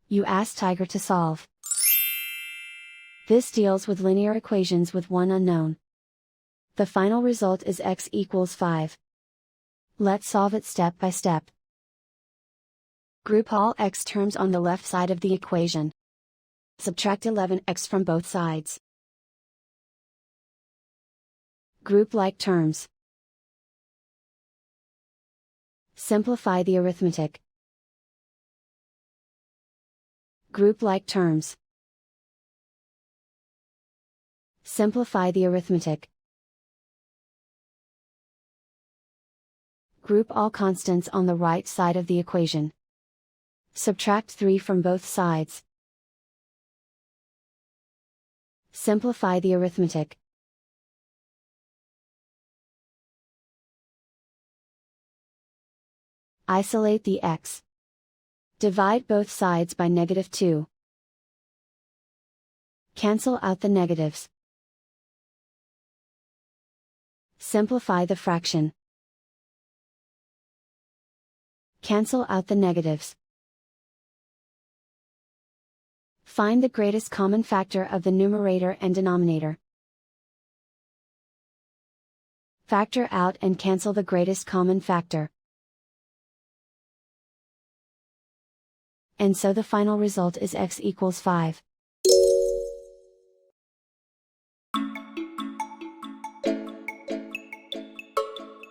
You ask Tiger to solve. This deals with linear equations with one unknown. The final result is x equals 5. Let's solve it step by step. Group all x terms on the left side of the equation. Subtract 11x from both sides. Group like terms. Simplify the arithmetic. Group like terms. Simplify the arithmetic. Group all constants on the right side of the equation. Subtract 3 from both sides. Simplify the arithmetic. Isolate the x. Divide both sides by -2. Cancel out the negatives. Simplify the fraction. Cancel out the negatives. Find the greatest common factor of the numerator and denominator. Factor out and cancel the greatest common factor. And so the final result is x equals 5.